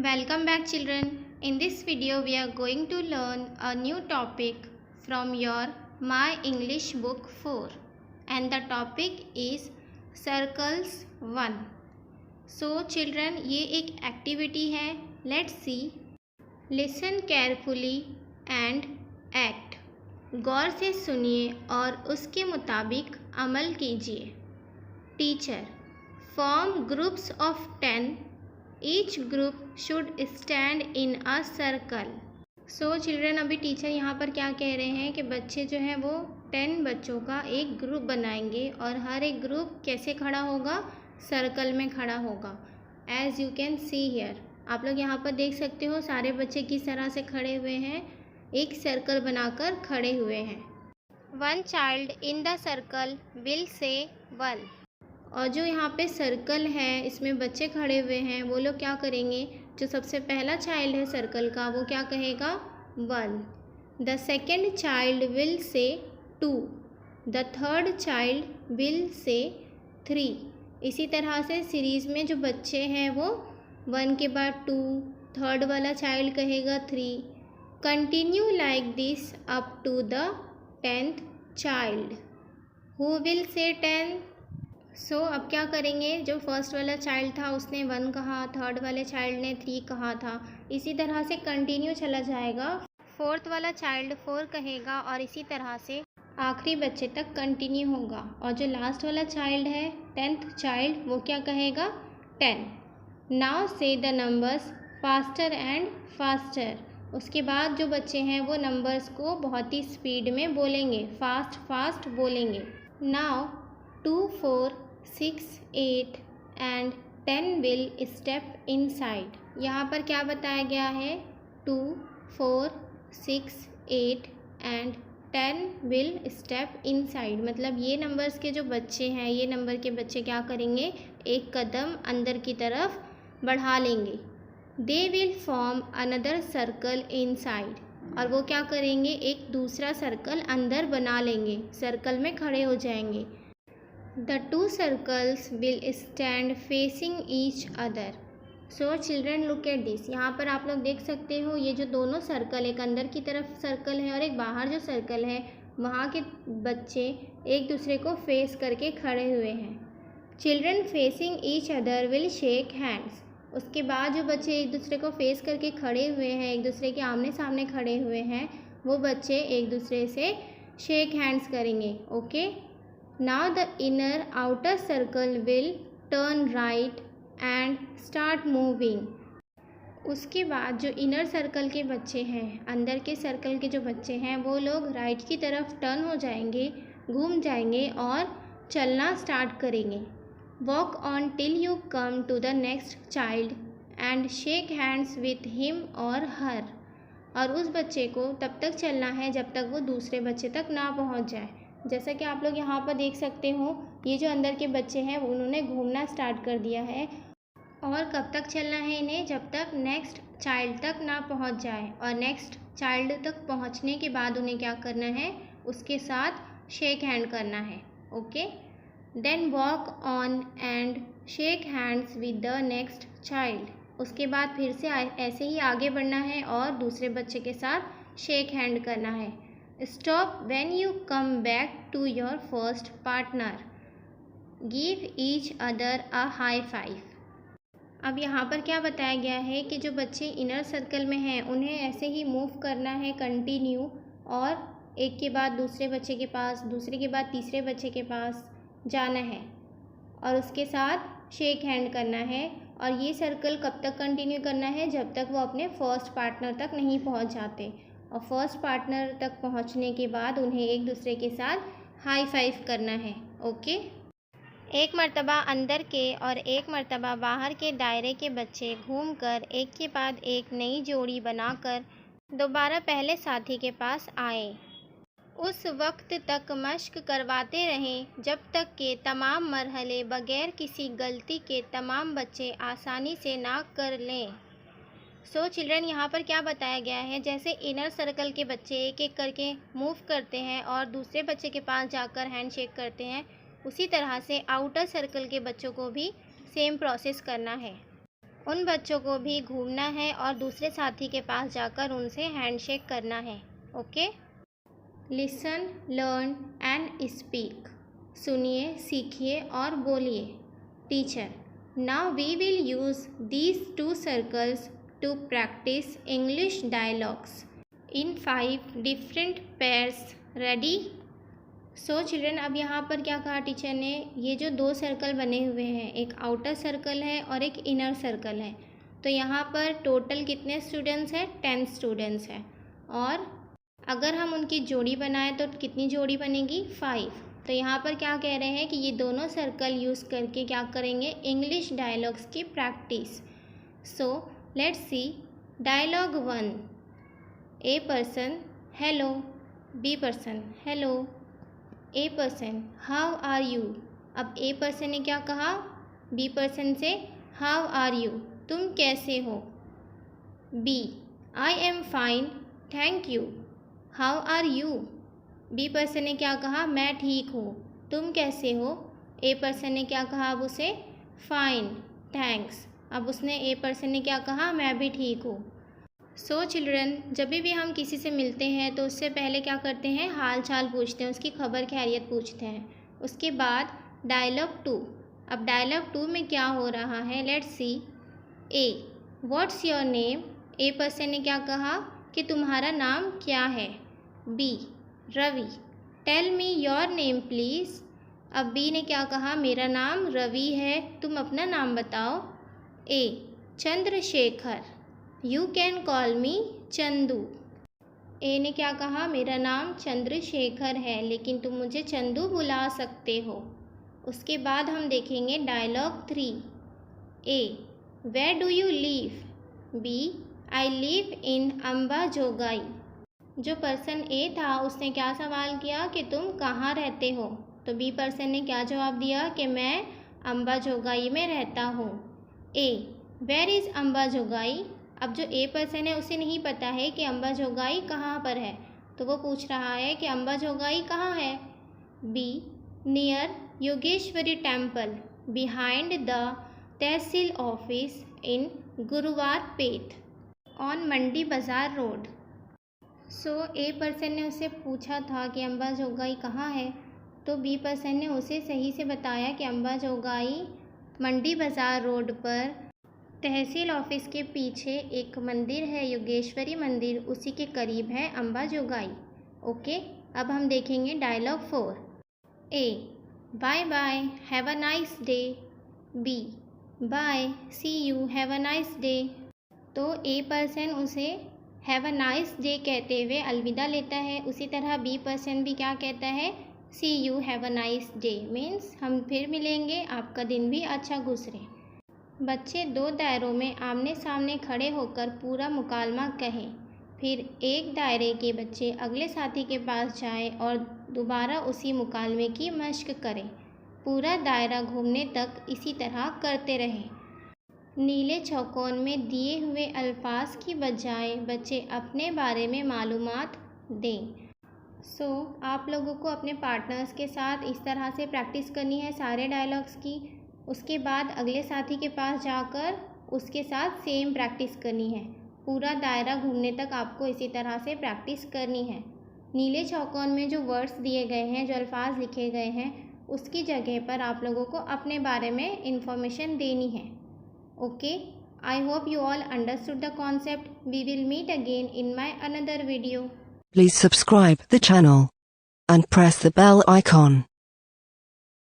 Welcome back children. In this video we are going to learn a new topic from your My English book 4 and the topic is circles 1. So children ये एक activity है. Let's see. Listen carefully and act. गौर से सुनिए और उसके मुताबिक अमल कीजिए. Teacher, form groups of 10. Each group should stand in a circle. So children, अभी टीचर यहाँ पर क्या कह रहे हैं कि बच्चे जो हैं वो 10 बच्चों का एक ग्रुप बनाएंगे और हर एक ग्रुप कैसे खड़ा होगा, सर्कल में खड़ा होगा. As you can see here, आप लोग यहाँ पर देख सकते हो सारे बच्चे किस तरह से खड़े हुए हैं, एक सर्कल बनाकर खड़े हुए हैं. One child in the circle will say 1. और जो यहाँ पे सर्कल है इसमें बच्चे खड़े हुए हैं वो लोग क्या करेंगे, जो सबसे पहला चाइल्ड है सर्कल का वो क्या कहेगा 1. The second child will say 2. The third child will say 3. इसी तरह से सीरीज़ में जो बच्चे हैं वो 1 के बाद 2, थर्ड वाला चाइल्ड कहेगा 3. Continue like this up to the 10th child. Who will say 10. सो अब क्या करेंगे, जो फर्स्ट वाला चाइल्ड था उसने 1 कहा, थर्ड वाले चाइल्ड ने 3 कहा था, इसी तरह से कंटिन्यू चला जाएगा. फोर्थ वाला चाइल्ड 4 कहेगा और इसी तरह से आखिरी बच्चे तक कंटिन्यू होगा. और जो लास्ट वाला चाइल्ड है 10th चाइल्ड वो क्या कहेगा 10. नाउ से the numbers faster and faster. उसके बाद जो बच्चे हैं वो नंबर्स को बहुत ही स्पीड में बोलेंगे, फास्ट फास्ट बोलेंगे. Now 2, 4, 6, 8 and 10 will step inside. यहाँ पर क्या बताया गया है 2, 4, 6, 8 एंड 10 विल स्टेप इनसाइड. मतलब ये नंबर्स के जो बच्चे हैं, ये नंबर के बच्चे क्या करेंगे, एक कदम अंदर की तरफ बढ़ा लेंगे. They will form another circle inside. और वो क्या करेंगे, एक दूसरा सर्कल अंदर बना लेंगे, सर्कल में खड़े हो जाएंगे. The 2 circles will stand facing each other. So children look at this. यहाँ पर आप लोग देख सकते हो ये जो दोनों सर्कल, एक अंदर की तरफ सर्कल है और एक बाहर जो सर्कल है, वहाँ के बच्चे एक दूसरे को फेस करके खड़े हुए हैं. Children facing each other will shake hands. उसके बाद जो बच्चे एक दूसरे को फेस करके खड़े हुए हैं, एक दूसरे के आमने सामने खड़े हुए हैं, वो बच्चे एक दूसरे से शेक हैंड्स करेंगे. Okay. Now the inner outer circle will turn right and start moving. उसके बाद जो इनर सर्कल के बच्चे हैं, अंदर के सर्कल के जो बच्चे हैं, वो लोग राइट की तरफ टर्न हो जाएंगे, घूम जाएंगे और चलना स्टार्ट करेंगे. Walk on till you come to the next child and shake hands with him or her. और उस बच्चे को तब तक चलना है जब तक वो दूसरे बच्चे तक ना पहुंच जाए. जैसा कि आप लोग यहाँ पर देख सकते हो, ये जो अंदर के बच्चे हैं उन्होंने घूमना स्टार्ट कर दिया है. और कब तक चलना है इन्हें, जब तक नेक्स्ट चाइल्ड तक ना पहुँच जाए. और नेक्स्ट चाइल्ड तक पहुँचने के बाद उन्हें क्या करना है, उसके साथ शेक हैंड करना है. Okay. Then walk on and shake hands with the next child. उसके बाद फिर से ऐसे ही आगे बढ़ना है और दूसरे बच्चे के साथ शेक हैंड करना है. Stop when you come back to your first partner. Give each other a high five. अब यहाँ पर क्या बताया गया है कि जो बच्चे इनर सर्कल में हैं उन्हें ऐसे ही मूव करना है कंटिन्यू, और एक के बाद दूसरे बच्चे के पास, दूसरे के बाद तीसरे बच्चे के पास जाना है और उसके साथ शेक हैंड करना है. और ये सर्कल कब तक कंटिन्यू करना है, जब तक वो अपने फर्स्ट पार्टनर तक नहीं पहुँच जाते. और फर्स्ट पार्टनर तक पहुंचने के बाद उन्हें एक दूसरे के साथ हाई फाइव करना है. ओके. एक मर्तबा अंदर के और एक मर्तबा बाहर के दायरे के बच्चे घूमकर एक के बाद एक नई जोड़ी बनाकर दोबारा पहले साथी के पास आए. उस वक्त तक मश्क करवाते रहें जब तक कि तमाम मरहले बगैर किसी गलती के तमाम बच्चे आसानी से ना कर लें. सो चिल्ड्रन, यहाँ पर क्या बताया गया है, जैसे इनर सर्कल के बच्चे एक एक करके मूव करते हैं और दूसरे बच्चे के पास जाकर हैंड शेक करते हैं, उसी तरह से आउटर सर्कल के बच्चों को भी सेम प्रोसेस करना है. उन बच्चों को भी घूमना है और दूसरे साथी के पास जाकर उनसे हैंडशेक करना है। Okay? Listen, learn and speak. सुनिए, सीखिए और बोलिए। Teacher, now we will use these 2 circles to practice English dialogues in 5 different pairs. Ready? So children, अब यहाँ पर क्या कहा टीचर ने, ये जो 2 सर्कल बने हुए हैं, एक आउटर सर्कल है और एक इनर सर्कल है, तो यहाँ पर टोटल कितने स्टूडेंट्स हैं? 10 स्टूडेंट्स हैं। और अगर हम उनकी जोड़ी बनाएं तो कितनी जोड़ी बनेगी? 5। तो यहाँ पर क्या कह रहे हैं कि ये दोनों सर्कल यूज़ करके क्या करेंगे? इंग्लिश डायलॉग्स की practice. So let's see. Dialogue 1। A person, hello. B person, hello. A person, how are you. अब ए पर्सन ने क्या कहा? बी पर्सन से, हाउ आर यू, तुम कैसे हो। B, I am fine, thank you. How are you. B person ने क्या कहा? मैं ठीक हूँ, तुम कैसे हो। ए पर्सन ने क्या कहा अब उसे? Fine, thanks. अब उसने ए पर्सन ने क्या कहा? मैं भी ठीक हूँ। सो चिल्ड्रन, जब भी हम किसी से मिलते हैं तो उससे पहले क्या करते हैं? हाल चाल पूछते हैं, उसकी खबर खैरियत पूछते हैं। उसके बाद डायलॉग 2। अब डायलॉग 2 में क्या हो रहा है? Let's see. A, what's your name. A person ने क्या कहा कि तुम्हारा नाम क्या है। B, Ravi, tell me your name please. अब बी ने क्या कहा? मेरा नाम रवि है, तुम अपना नाम बताओ। A, Chandrashekhar, you can call me Chandu. A ने क्या कहा? मेरा नाम चंद्रशेखर है, लेकिन तुम मुझे चंदू बुला सकते हो। उसके बाद हम देखेंगे dialogue 3। A, where do you live. B, I live in Ambajogai. जो पर्सन ए था उसने क्या सवाल किया कि तुम कहाँ रहते हो। तो बी पर्सन ने क्या जवाब दिया कि मैं अंबाजोगाई में रहता हूँ। ए, वेयर इज़ अंबाजोगाई। अब जो ए पर्सन है उसे नहीं पता है कि अंबाजोगाई कहाँ पर है, तो वो पूछ रहा है कि अंबाजोगाई कहाँ है। B, near Yogeshwari temple behind the tehsil office in Guruwarpeth on Mandi Bazaar road. So A person ने उससे पूछा था कि अंबाजोगाई कहाँ है, तो बी पर्सन ने उसे सही से बताया कि अंबाजोगाई मंडी बाज़ार रोड पर तहसील ऑफिस के पीछे एक मंदिर है, योगेश्वरी मंदिर, उसी के करीब है अंबाजोगाई। ओके? अब हम देखेंगे dialogue 4। A, bye bye, have a nice day. B, bye, see you, have a nice day. तो ए पर्सन उसे हैव अ नाइस डे कहते हुए अलविदा लेता है। उसी तरह बी पर्सन भी क्या कहता है? See you, have a nice day, means हम फिर मिलेंगे, आपका दिन भी अच्छा गुजरे। बच्चे 2 दायरों में आमने सामने खड़े होकर पूरा मुकालमा कहें। फिर एक दायरे के बच्चे अगले साथी के पास जाएं और दोबारा उसी मुकालमे की मश्क करें। पूरा दायरा घूमने तक इसी तरह करते रहें। नीले चौकोन में दिए हुए अल्फाज की बजाय बच्चे अपने बारे में मालूमात दें। सो आप लोगों को अपने पार्टनर्स के साथ इस तरह से प्रैक्टिस करनी है सारे डायलॉग्स की। उसके बाद अगले साथी के पास जाकर उसके साथ सेम प्रैक्टिस करनी है। पूरा दायरा घूमने तक आपको इसी तरह से प्रैक्टिस करनी है। नीले चौकोन में जो वर्ड्स दिए गए हैं, जो अल्फाज लिखे गए हैं, उसकी जगह पर आप लोगों को अपने बारे में इंफॉर्मेशन देनी है। Okay, I hope you all understood the concept. We will meet again in my another video. Please subscribe the channel and press the bell icon.